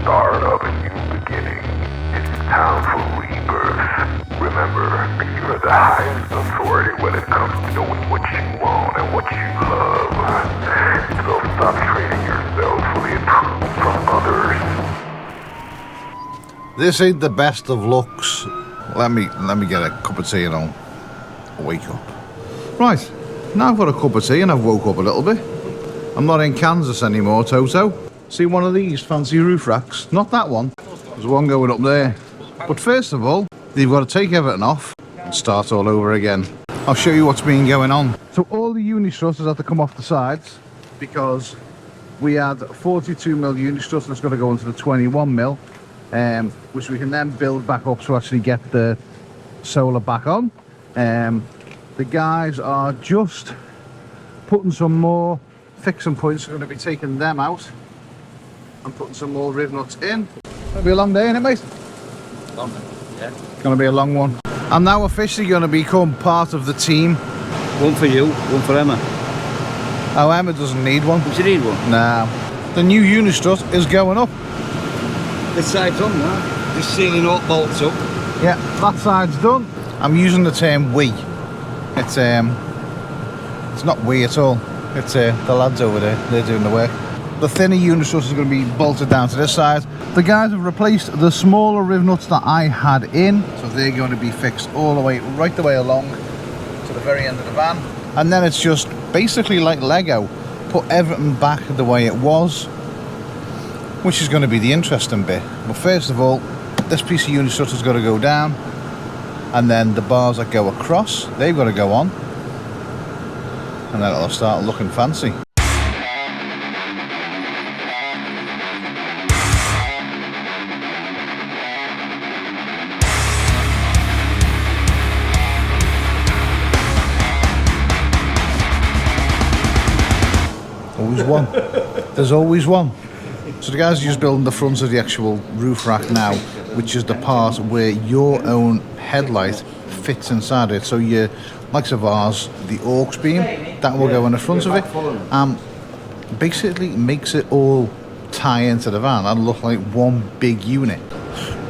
start of a new beginning. It's time for rebirth. Remember, you're the highest authority when it comes to knowing what you want and what you love. So stop trading yourself for the approval from others. This ain't the best of looks. Let me get a cup of tea and I'll wake up. Right, now I've got a cup of tea and I've woke up a little bit. I'm not in Kansas anymore, Toto. See one of these fancy roof racks? Not that one. There's one going up there. But first of all, you've got to take everything off and start all over again. I'll show you what's been going on. So all the uni struts have to come off the sides because we had 42mm uni struts that's got to go into the 21mm, which we can then build back up to actually get the solar back on. The guys are just putting some more fixing points. We're going to be taking them out and putting some more riv nuts in. It'll be a long day, isn't it, mate? Long, yeah. It's going to be a long one. I'm now officially going to become part of the team. One for you, one for Emma. Oh, Emma doesn't need one. Does she need one? No. The new unistrut is going up. This side's on now. Just sealing all bolts up. Yeah, that side's done. I'm using the term we. It's not we at all. It's the lads over there. They're doing the work. The thinner unistrut is going to be bolted down to this side. The guys have replaced the smaller riv nuts that I had in, so they're going to be fixed all the way, right the way along to the very end of the van. And then it's just basically like Lego. Put everything back the way it was, which is going to be the interesting bit. But first of all, this piece of unistrut has got to go down, and then the bars that go across, they've got to go on, and then it'll start looking fancy. Always one. There's always one. So the guys are just building the front of the actual roof rack now, which is the part where your own headlight fits inside it. So your likes of ours, the aux beam, that will go in the front of it. Basically makes it all tie into the van and look like one big unit.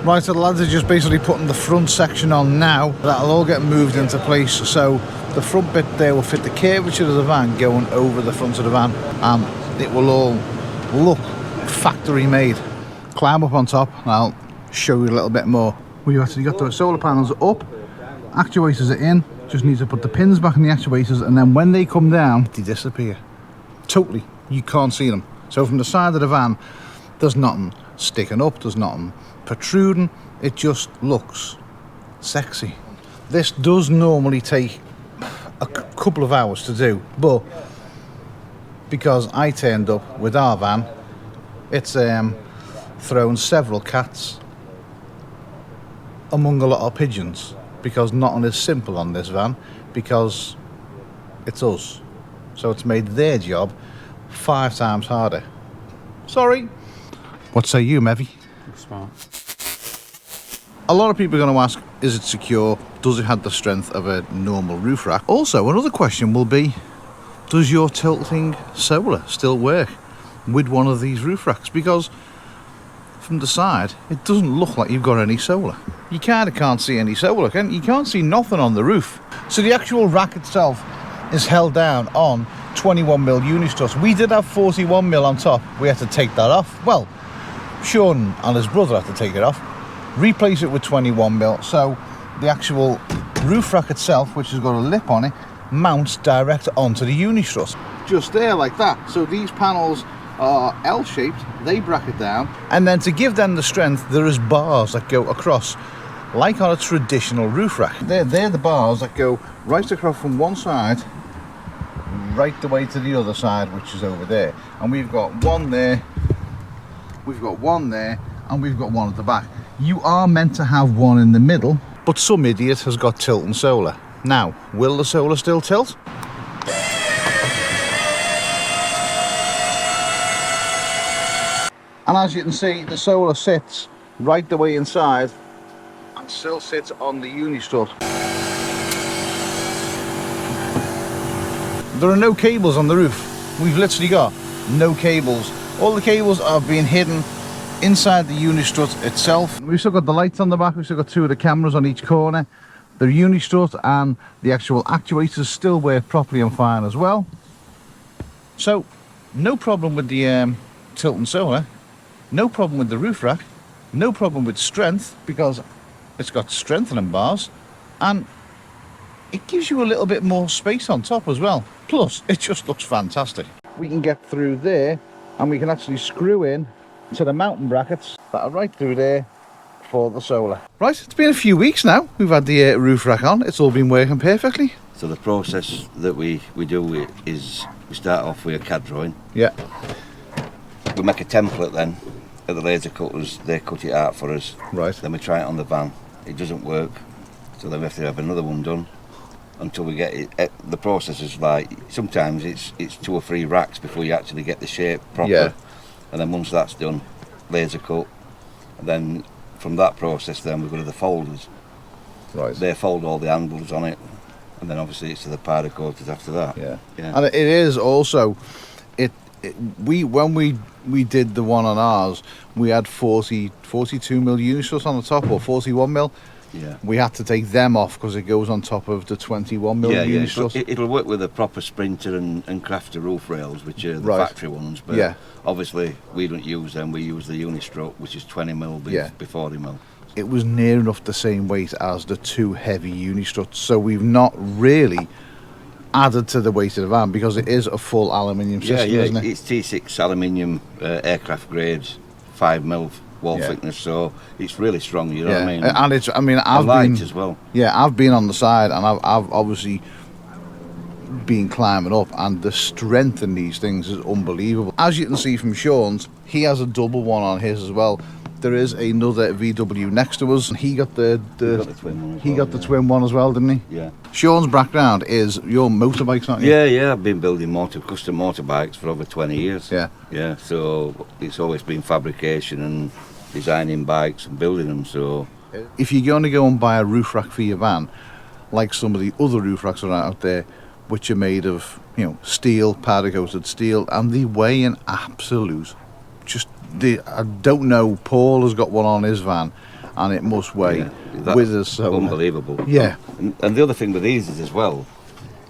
Right, so the lads are just basically putting the front section on now. That'll all get moved into place. So the front bit there will fit the curvature of the van going over the front of the van. It will all look factory made. Climb up on top and I'll show you a little bit more. We've actually got the solar panels up, actuators are in, just need to put the pins back in the actuators, and then when they come down, they disappear. Totally, you can't see them. So from the side of the van, there's nothing sticking up, there's nothing protruding, it just looks sexy. This does normally take a couple of hours to do, but because I turned up with our van, it's thrown several cats among a lot of pigeons, because nothing is simple on this van, because it's us. So it's made their job 5 times harder. Sorry. What say you, Mevy? Smart. A lot of people are going to ask, is it secure? Does it have the strength of a normal roof rack? Also, another question will be, does your tilting solar still work with one of these roof racks? Because from the side, it doesn't look like you've got any solar. You kind of can't see any solar, can you? You can't see nothing on the roof. So the actual rack itself is held down on 21mm unistruts. We did have 41mm on top. We had to take that off. Well, Sean and his brother had to take it off, replace it with 21mm. So the actual roof rack itself, which has got a lip on it, mounts direct onto the unistrut. Just there like that. So these panels are L-shaped, they bracket down, and then to give them the strength, there is bars that go across like on a traditional roof rack. They're the bars that go right across from one side right the way to the other side, which is over there. And we've got one there, we've got one there, and we've got one at the back. You are meant to have one in the middle, but some idiot has got tilt and solar. Now, will the solar still tilt? And as you can see, the solar sits right the way inside and still sits on the unistrut. There are no cables on the roof. We've literally got no cables. All the cables are being hidden inside the unistrut itself, we've still got the lights on the back, we've still got 2 of the cameras on each corner. The unistrut and the actual actuators still work properly and fine as well. So, no problem with the tilt and solar, no problem with the roof rack, no problem with strength because it's got strengthening bars, and it gives you a little bit more space on top as well. Plus, it just looks fantastic. We can get through there and we can actually screw in to the mountain brackets that are right through there for the solar. Right, it's been a few weeks now we've had the roof rack on. It's all been working perfectly. So the process that we do is we start off with a CAD drawing. Yeah. We make a template then at the laser cutters, they cut it out for us. Right. Then we try it on the van. It doesn't work, so then we have to have another one done until we get it. The process is like, sometimes it's 2 or 3 racks before you actually get the shape proper. Yeah. And then once that's done, laser cut, and then from that process then we go to the folders. Right. They fold all the handles on it, and then obviously it's to the powder coaters after that. Yeah. Yeah. And it is also, when we did the one on ours, we had 42 mil unistruts on the top, or 41 mil. Yeah. We had to take them off because it goes on top of the 21 mil unistruts. Yeah. It'll work with a proper Sprinter and Crafter roof rails, which are the Right. factory ones. But Yeah. obviously we don't use them. We use the unistrut, which is 20 mil before 40 mil. It was near enough the same weight as the 2 heavy unistruts, so we've not really added to the weight of the van because it is a full aluminium system, isn't it? It's T6 aluminium aircraft grades, 5 mil wall thickness, so it's really strong. You know what I mean? And it's, I mean, I've light been as well. Yeah, I've been on the side, and I've obviously been climbing up, and the strength in these things is unbelievable. As you can see from Sean's, he has a double one on his as well. There is another VW next to us, and he got the twin one as he well, got the twin one as well, didn't he? Yeah. Sean's background is your motorbikes, aren't you? Yeah, I've been building custom motorbikes for over 20 years. Yeah. So it's always been fabrication and designing bikes and building them. So If you're going to go and buy a roof rack for your van, like some of the other roof racks that are out there, which are made of, you know, steel, powder coated steel, and they weigh an absolute, I don't know, Paul has got one on his van, and it must weigh with us so unbelievable. Yeah. And the other thing with these is as well,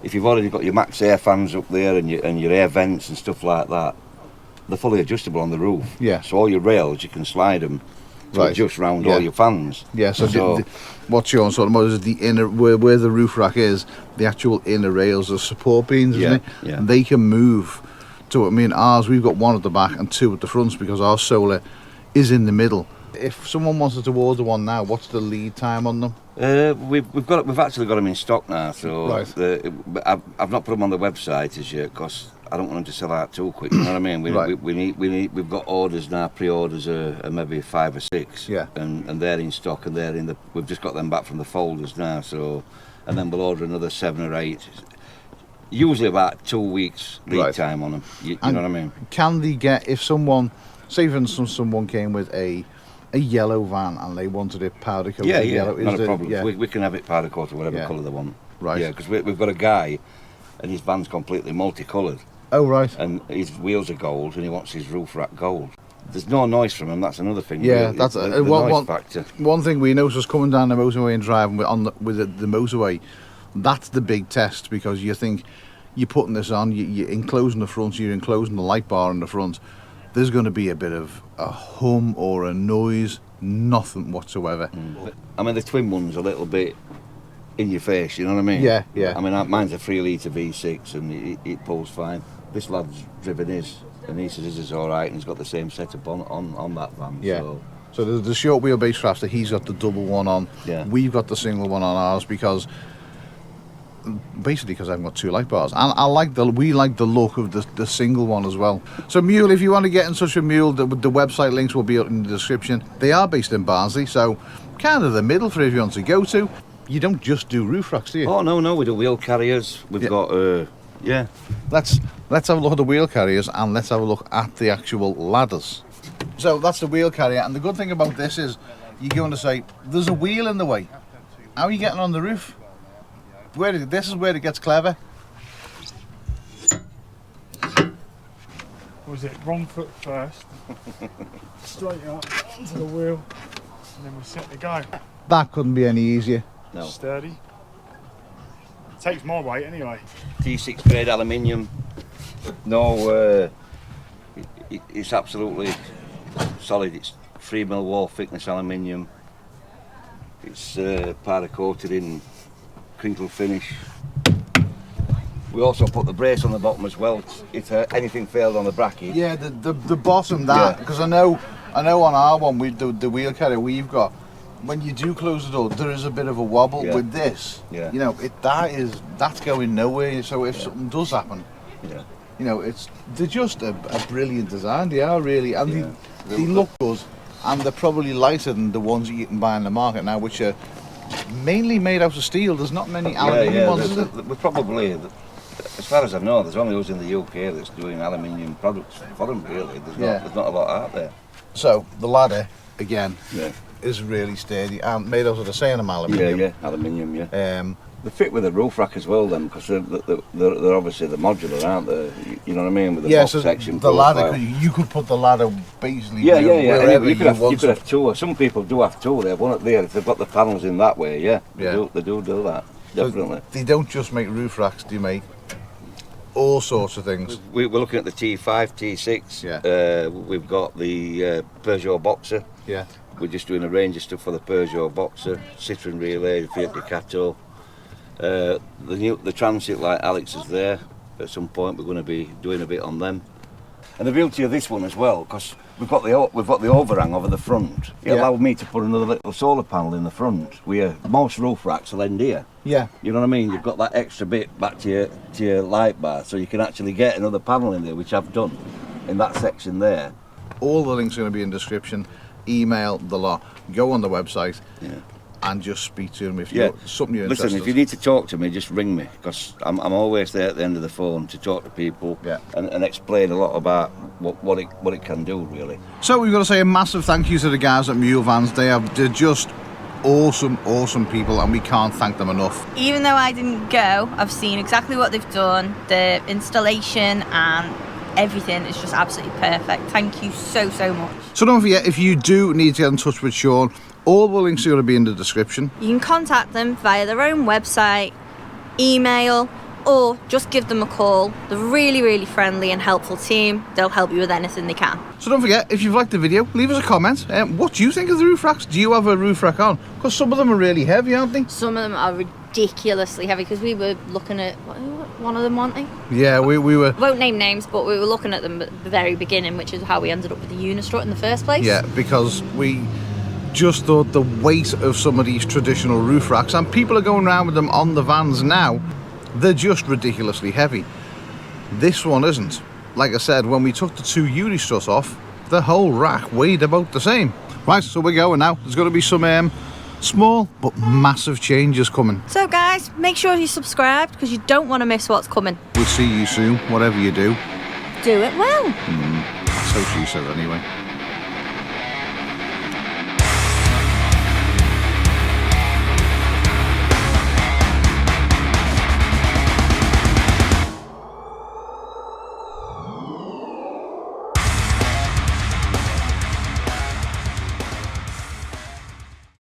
if you've already got your max air fans up there and your air vents and stuff like that, they're fully adjustable on the roof. Yeah. So all your rails, you can slide them to adjust round all your fans. Yeah, so what Sean's talking about is the inner, where the roof rack is, the actual inner rails are support beams, isn't it? Yeah. And they can move to, I mean, ours, we've got 1 at the back and 2 at the front because our solar is in the middle. If someone wanted to order one now, what's the lead time on them? We've actually got them in stock now. So Right. I've not put them on the website as yet because I don't want them to sell out too quick. You know what I mean? We've got orders now, pre-orders are maybe 5 or 6. Yeah. And they're in stock, and we've just got them back from the folders now. So, and then we'll order another 7 or 8. Usually about 2 weeks lead time on them. You know what I mean? Can they get, if someone, say for instance, someone came with a yellow van and they wanted it powder coated yellow, not a problem. Yeah. We can have it powder coated whatever colour they want. Right. Yeah, because we've got a guy, and his van's completely multicoloured. Oh, right. And his wheels are gold, and he wants his roof rack gold. There's no noise from him. That's another thing. Yeah, really. that's the noise factor. One thing we noticed was coming down the motorway and driving with the motorway. That's the big test, because you think you're putting this on, you're enclosing the front, you're enclosing the light bar in the front. There's going to be a bit of a hum or a noise, nothing whatsoever. I mean, the twin one's a little bit in your face, you know what I mean? Yeah. I mean, mine's a 3 litre V6 and it pulls fine. This lad's driven his, and he says his is alright, and he's got the same setup on that van. Yeah. So the short wheelbase Crafter, he's got the double one on. Yeah. We've got the single one on ours because I haven't got 2 light bars, and we like the look of the single one as well. So Mule, if you want to get in touch with Mule, the website links will be up in the description. They are based in Barnsley, so kind of the middle for everyone to go to. You don't just do roof racks, do you? Oh no, we do wheel carriers. We've got Let's have a look at the wheel carriers, and let's have a look at the actual ladders. So that's the wheel carrier, and the good thing about this is you're going to say there's a wheel in the way. How are you getting on the roof? This is where it gets clever. was it wrong foot first, straight up onto the wheel, and then we're set to go. That couldn't be any easier. No. Sturdy. Takes more weight anyway. T6 grade aluminium. No, it's absolutely solid. It's 3mm wall thickness aluminium. It's powder coated in crinkle finish. We also put the brace on the bottom as well. If anything failed on the bracket. Yeah, the bottom that, because I know on our one we do the wheel carrier we've got. When you do close the door, there is a bit of a wobble. Yeah. With this. Yeah. You know, that's going nowhere. So if something does happen, Yeah. you know, they're just a brilliant design. They are really, and Yeah. they look good, and they're probably lighter than the ones that you can buy in the market now, which are mainly made out of steel. There's not many aluminium ones. Is there? We're probably, as far as I know, there's only us in the UK that's doing aluminium products for them. Really, there's not a lot out there. So the ladder again. Yeah. Is really sturdy and made out of the same aluminium. Yeah, aluminium. Yeah. They fit with the roof rack as well, then, because they're obviously the modular, aren't they? You know what I mean, with the box so section. The ladder, you could put the ladder basically. Yeah. Wherever You could have two. Some people do have two. They have one up there if they've got the panels in that way. Yeah. They do that. Definitely. They don't just make roof racks. They make all sorts of things. We're looking at the T5, T6. Yeah. We've got the Peugeot Boxer. Yeah. We're just doing a range of stuff for the Peugeot Boxer, Citroen Relay, Fiat Ducato. The Transit, like Alex is there. At some point, we're going to be doing a bit on them. And the beauty of this one as well, because we've got the overhang over the front. It allowed me to put another little solar panel in the front. Where most roof racks will end here. Yeah. You know what I mean? You've got that extra bit back to your light bar, so you can actually get another panel in there, which I've done in that section there. All the links are going to be in the description. Email the lot. Go on the website. Yeah. And just speak to them if you're something you're Listen, interested. if you need to talk to me, just ring me, because I'm always there at the end of the phone to talk to people and explain a lot about what it can do, really. So we've got to say a massive thank you to the guys at Muel Vans. They're just awesome people, and we can't thank them enough. Even though I didn't go, I've seen exactly what they've done. The installation and everything is just absolutely perfect. Thank you so much. So don't forget, if you do need to get in touch with Sean, all the links are going to be in the description. You can contact them via their own website, email, or just give them a call. They're really friendly and helpful team. They'll help you with anything they can. So don't forget, if you've liked the video, leave us a comment. What do you think of the roof racks? Do you have a roof rack on? Because some of them are really heavy, aren't they? Some of them are ridiculously heavy, because we were looking at one of them, weren't they? Yeah, we were. Won't name names, but we were looking at them at the very beginning, which is how we ended up with the Unistrut in the first place. Yeah, because we just thought the weight of some of these traditional roof racks, and people are going around with them on the vans now, they're just ridiculously heavy. This one isn't. Like I said, when we took the two Unistruts off, the whole rack weighed about the same. Right, so we're going now. There's going to be some small but massive changes coming. So guys, make sure you subscribe, because you don't want to miss what's coming. We'll see you soon, whatever you do. Do it well. So she said anyway.